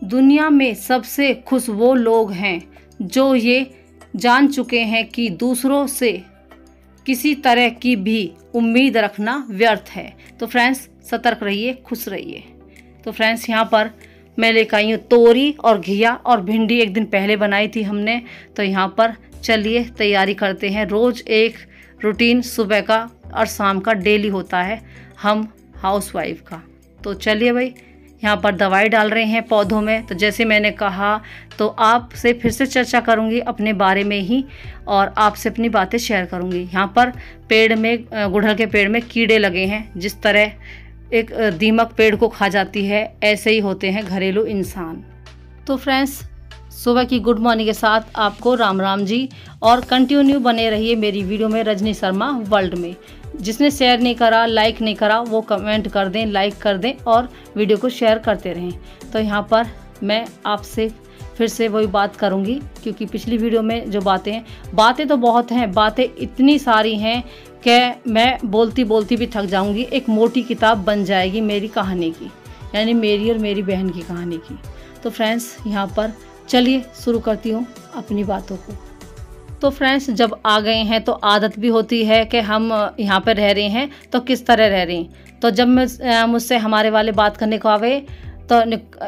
दुनिया में सबसे खुश वो लोग हैं जो ये जान चुके हैं कि दूसरों से किसी तरह की भी उम्मीद रखना व्यर्थ है। तो फ्रेंड्स सतर्क रहिए, खुश रहिए। तो फ्रेंड्स यहाँ पर मैं लेकर आई हूँ तोरी और घिया और भिंडी, एक दिन पहले बनाई थी हमने। तो यहाँ पर चलिए तैयारी करते हैं। रोज़ एक रूटीन सुबह का और शाम का डेली होता है हम हाउसवाइफ का। तो चलिए भाई, यहाँ पर दवाई डाल रहे हैं पौधों में। तो जैसे मैंने कहा तो आपसे फिर से चर्चा करूँगी अपने बारे में ही और आपसे अपनी बातें शेयर करूँगी। यहाँ पर पेड़ में, गुड़हल के पेड़ में कीड़े लगे हैं। जिस तरह एक दीमक पेड़ को खा जाती है, ऐसे ही होते हैं घरेलू इंसान। तो फ्रेंड्स सुबह की गुड मॉर्निंग के साथ आपको राम राम जी, और कंटिन्यू बने रहिए मेरी वीडियो में रजनी शर्मा वर्ल्ड में। जिसने शेयर नहीं करा, लाइक नहीं करा, वो कमेंट कर दें, लाइक कर दें और वीडियो को शेयर करते रहें। तो यहाँ पर मैं आपसे फिर से वही बात करूँगी, क्योंकि पिछली वीडियो में जो बातें तो बहुत हैं, बातें इतनी सारी हैं कि मैं बोलती बोलती भी थक जाऊँगी। एक मोटी किताब बन जाएगी मेरी कहानी की, यानी मेरी और मेरी बहन की कहानी की। तो फ्रेंड्स यहाँ पर चलिए शुरू करती हूँ अपनी बातों को। तो फ्रेंड्स जब आ गए हैं तो आदत भी होती है कि हम यहाँ पर रह रहे हैं तो किस तरह रह रहे हैं। तो जब मुझसे हमारे वाले बात करने को आवे तो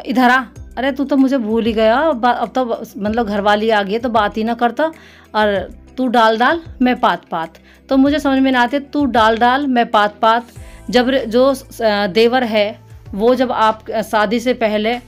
इधर आ, अरे तू तो मुझे भूल ही गया, अब तो मतलब घरवाली आ गई तो बात ही ना करता, और तू डाल डाल मैं पात पात। तो मुझे समझ में ना आते, तू डाल डाल मैं पात पात। जब जो देवर है वो जब आप शादी से पहले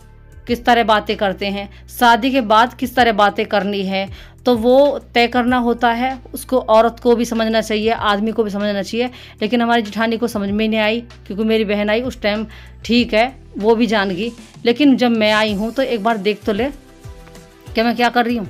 किस तरह बातें करते हैं, शादी के बाद किस तरह बातें करनी है, तो वो तय करना होता है। उसको औरत को भी समझना चाहिए, आदमी को भी समझना चाहिए। लेकिन हमारी जेठानी को समझ में नहीं आई, क्योंकि मेरी बहन आई उस टाइम, ठीक है वो भी जान गई। लेकिन जब मैं आई हूँ तो एक बार देख तो ले कि मैं क्या कर रही हूँ।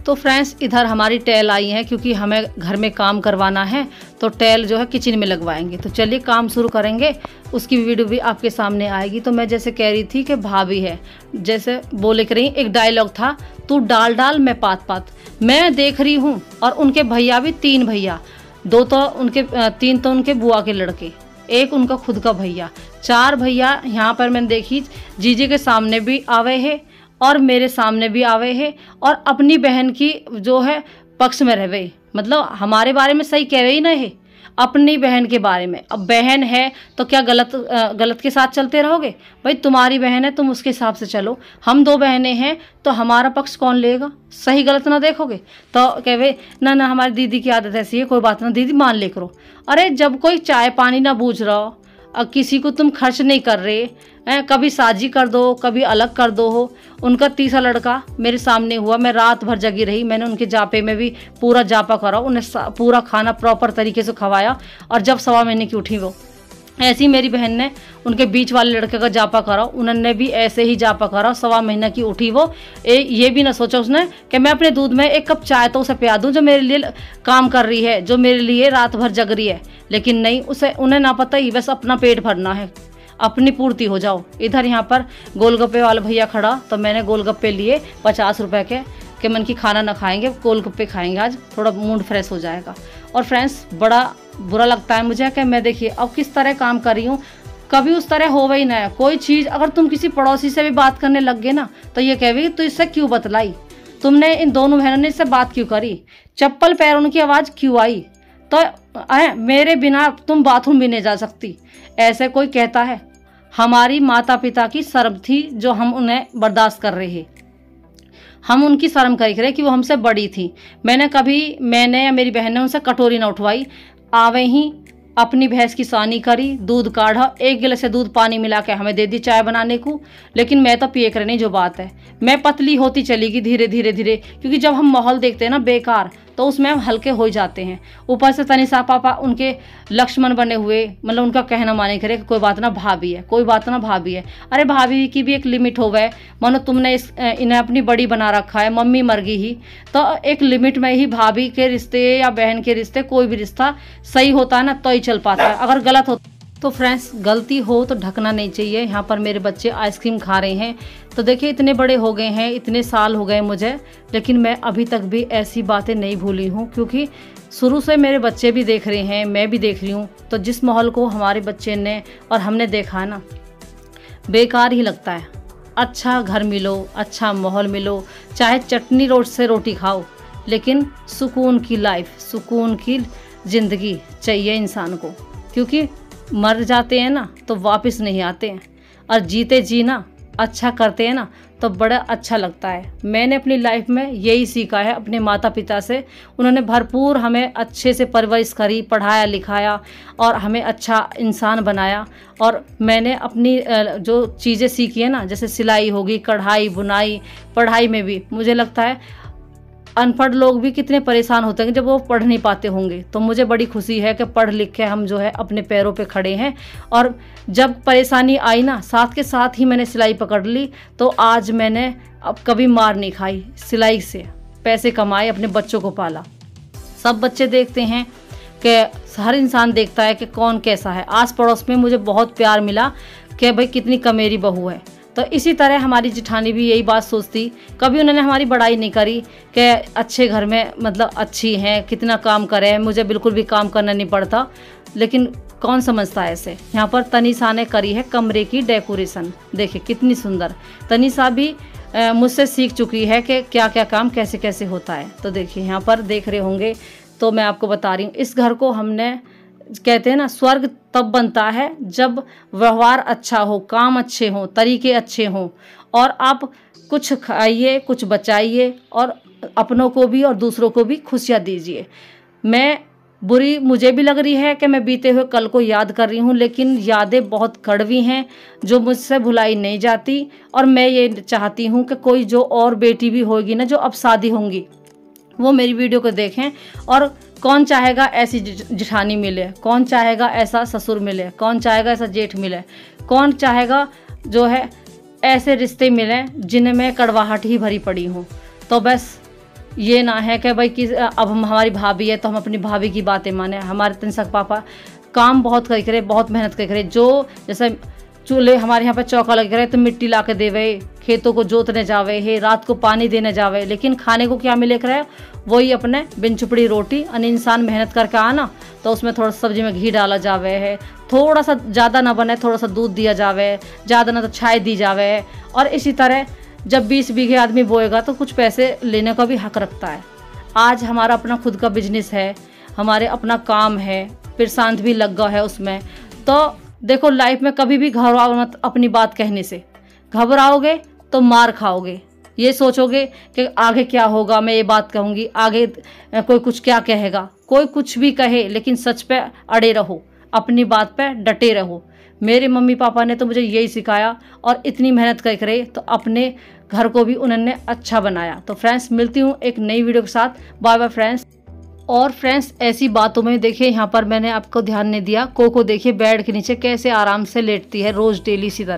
तो फ्रेंड्स इधर हमारी टैल आई है, क्योंकि हमें घर में काम करवाना है तो टैल जो है किचन में लगवाएंगे। तो चलिए काम शुरू करेंगे, उसकी वीडियो भी आपके सामने आएगी। तो मैं जैसे कह रही थी कि भाभी है, जैसे बोले कर रही, एक डायलॉग था, तू डाल डाल मैं पात पात। मैं देख रही हूँ और उनके भैया भी, 3 भैया, 2 तो उनके 3 तो उनके बुआ के लड़के, एक उनका खुद का भैया, 4 भैया यहाँ पर मैंने देखी। जीजे के सामने भी आवे है और मेरे सामने भी आवे है, और अपनी बहन की जो है पक्ष में रहे, मतलब हमारे बारे में सही कह रही ना है, अपनी बहन के बारे में। अब बहन है तो क्या गलत के साथ चलते रहोगे? भाई तुम्हारी बहन है, तुम उसके हिसाब से चलो। हम 2 बहनें हैं तो हमारा पक्ष कौन लेगा? सही गलत ना देखोगे तो कहे ना हमारी दीदी की आदत ऐसी है, कोई बात ना दीदी मान ले करो। अरे जब कोई चाय पानी ना बूझ रहा हो, किसी को तुम खर्च नहीं कर रहे हैं, कभी साझी कर दो, कभी अलग कर दो हो। उनका तीसरा लड़का मेरे सामने हुआ, मैं रात भर जगी रही, मैंने उनके जापे में भी पूरा जापा करा, उन्हें पूरा खाना प्रॉपर तरीके से खवाया। और जब 1.25 महीने की उठी वो, ऐसी मेरी बहन ने उनके बीच वाले लड़के का जापा करा, उन्होंने भी ऐसे ही जापा करा। 1.25 महीना की उठी वो, ये भी ना सोचा उसने कि मैं अपने दूध में 1 कप चाय तो उसे पिया दूँ, जो मेरे लिए काम कर रही है, जो मेरे लिए रात भर जग रही है। लेकिन नहीं, उन्हें ना पता ही, बस अपना पेट भरना है, अपनी पूर्ति हो जाओ। इधर यहाँ पर गोलगप्पे वाला भैया खड़ा, तो मैंने गोलगप्पे लिए 50 रुपए के, कि मन की खाना ना खाएंगे, गोलगप्पे खाएंगे आज, थोड़ा मूड फ्रेश हो जाएगा। और फ्रेंड्स बड़ा बुरा लगता है मुझे कि मैं देखिए अब किस तरह काम कर रही हूँ, कभी उस तरह हो ही ना। कोई चीज़ अगर तुम किसी पड़ोसी से भी बात करने लग गए ना, तो ये कहेगी तो इससे क्यों बतलाई, तुमने इन दोनों बहनों ने इससे बात क्यों करी, चप्पल पैरों की आवाज़ क्यों आई, तो मेरे बिना तुम बाथरूम भी नहीं जा सकती, ऐसे कोई कहता है? हमारी माता पिता की शर्म थी जो हम उन्हें बर्दाश्त कर रहे हैं, हम उनकी शर्म कर रहे कि वो हमसे बड़ी थी। मैंने या मेरी बहन ने उनसे कटोरी ना उठवाई, आवे ही अपनी भैंस की सानी करी, दूध काढ़ा, 1 गिलास से दूध पानी मिला के हमें दे दी चाय बनाने को। लेकिन मैं तो पिए कर नहीं, जो बात है मैं पतली होती चलेगी धीरे धीरे धीरे, क्योंकि जब हम माहौल देखते हैं ना बेकार, तो उसमें हम हल्के हो जाते हैं। ऊपर से तनिषा पापा उनके लक्ष्मण बने हुए, मतलब उनका कहना माने करे कोई बात ना भाभी है, कोई बात ना भाभी है। अरे भाभी की भी एक लिमिट हो गए, मानो तुमने इन्हें अपनी बड़ी बना रखा है, मम्मी मर गई ही, तो एक लिमिट में ही भाभी के रिश्ते या बहन के रिश्ते, कोई भी रिश्ता सही होता है ना तो ही चल पाता है, अगर गलत हो तो फ्रेंड्स गलती हो तो ढकना नहीं चाहिए। यहाँ पर मेरे बच्चे आइसक्रीम खा रहे हैं, तो देखिए इतने बड़े हो गए हैं, इतने साल हो गए मुझे, लेकिन मैं अभी तक भी ऐसी बातें नहीं भूली हूँ, क्योंकि शुरू से मेरे बच्चे भी देख रहे हैं, मैं भी देख रही हूँ। तो जिस माहौल को हमारे बच्चे ने और हमने देखा है ना, बेकार ही लगता है। अच्छा घर मिलो, अच्छा माहौल मिलो, चाहे चटनी रोट से रोटी खाओ, लेकिन सुकून की लाइफ, सुकून की ज़िंदगी चाहिए इंसान को। क्योंकि मर जाते हैं ना तो वापस नहीं आते हैं, और जीते जी ना अच्छा करते हैं ना तो बड़ा अच्छा लगता है। मैंने अपनी लाइफ में यही सीखा है अपने माता पिता से। उन्होंने भरपूर हमें अच्छे से परवरिश करी, पढ़ाया लिखाया और हमें अच्छा इंसान बनाया। और मैंने अपनी जो चीज़ें सीखी है ना, जैसे सिलाई होगी, कढ़ाई बुनाई, पढ़ाई में भी मुझे लगता है अनपढ़ लोग भी कितने परेशान होते हैं जब वो पढ़ नहीं पाते होंगे। तो मुझे बड़ी खुशी है कि पढ़ लिख के हम जो है अपने पैरों पे खड़े हैं। और जब परेशानी आई ना, साथ के साथ ही मैंने सिलाई पकड़ ली, तो आज मैंने अब कभी मार नहीं खाई। सिलाई से पैसे कमाए, अपने बच्चों को पाला। सब बच्चे देखते हैं कि हर इंसान देखता है कि कौन कैसा है। आस पड़ोस में मुझे बहुत प्यार मिला कि भाई कितनी कमेरी बहू है। तो इसी तरह हमारी जिठानी भी यही बात सोचती। कभी उन्होंने हमारी बड़ाई नहीं करी कि अच्छे घर में मतलब अच्छी हैं, कितना काम करें, मुझे बिल्कुल भी काम करना नहीं पड़ता। लेकिन कौन समझता है ऐसे। यहाँ पर तनीषा ने करी है कमरे की डेकोरेशन, देखिए कितनी सुंदर। तनीषा भी मुझसे सीख चुकी है कि क्या क्या काम कैसे कैसे होता है। तो देखिए यहाँ पर देख रहे होंगे, तो मैं आपको बता रही हूँ, इस घर को हमने, कहते हैं ना स्वर्ग तब बनता है जब व्यवहार अच्छा हो, काम अच्छे हों, तरीके अच्छे हों, और आप कुछ खाइए, कुछ बचाइए और अपनों को भी और दूसरों को भी खुशियाँ दीजिए। मैं बुरी मुझे भी लग रही है कि मैं बीते हुए कल को याद कर रही हूँ, लेकिन यादें बहुत कड़वी हैं जो मुझसे भुलाई नहीं जाती। और मैं ये चाहती हूँ कि कोई जो और बेटी भी होगी ना, जो अब शादी होंगी, वो मेरी वीडियो को देखें। और कौन चाहेगा ऐसी जिठानी मिले, कौन चाहेगा ऐसा ससुर मिले, कौन चाहेगा ऐसा जेठ मिले, कौन चाहेगा जो है ऐसे रिश्ते मिले जिनमें कड़वाहट ही भरी पड़ी हो। तो बस ये ना है कि भाई कि अब हम हमारी भाभी है तो हम अपनी भाभी की बातें माने। हमारे तनिषा पापा काम बहुत करे, बहुत मेहनत करे। जो जैसे चूल्हे हमारे यहाँ पे चौका लगे रहे तो मिट्टी ला के देवे, खेतों को जोतने जावे है, रात को पानी देने जावे, लेकिन खाने को क्या मिले करे, वही अपने बिन चुपड़ी रोटी। अन इंसान मेहनत करके आना तो उसमें थोड़ा सब्जी में घी डाला जावे है, थोड़ा सा ज़्यादा ना बने थोड़ा सा दूध दिया जावे, ज़्यादा ना तो छाय दी जावे। और इसी तरह जब 20 बीघे आदमी बोएगा तो कुछ पैसे लेने का भी हक रखता है। आज हमारा अपना खुद का बिजनेस है, हमारे अपना काम है, फिर शांत भी लग गया है उसमें। तो देखो लाइफ में कभी भी घबराओ मत अपनी बात कहने से। घबराओगे तो मार खाओगे। ये सोचोगे कि आगे क्या होगा, मैं ये बात कहूँगी, आगे कोई कुछ क्या कहेगा। कोई कुछ भी कहे, लेकिन सच पे अड़े रहो, अपनी बात पे डटे रहो। मेरे मम्मी पापा ने तो मुझे यही सिखाया, और इतनी मेहनत कर करे तो अपने घर को भी उन्होंने अच्छा बनाया। तो फ्रेंड्स मिलती हूँ एक नई वीडियो के साथ। Bye bye friends. और फ्रेंड्स ऐसी बातों में देखिए, यहाँ पर मैंने आपको ध्यान नहीं दिया, कोको देखिए बेड के नीचे कैसे आराम से लेटती है रोज़ डेली इसी तरह।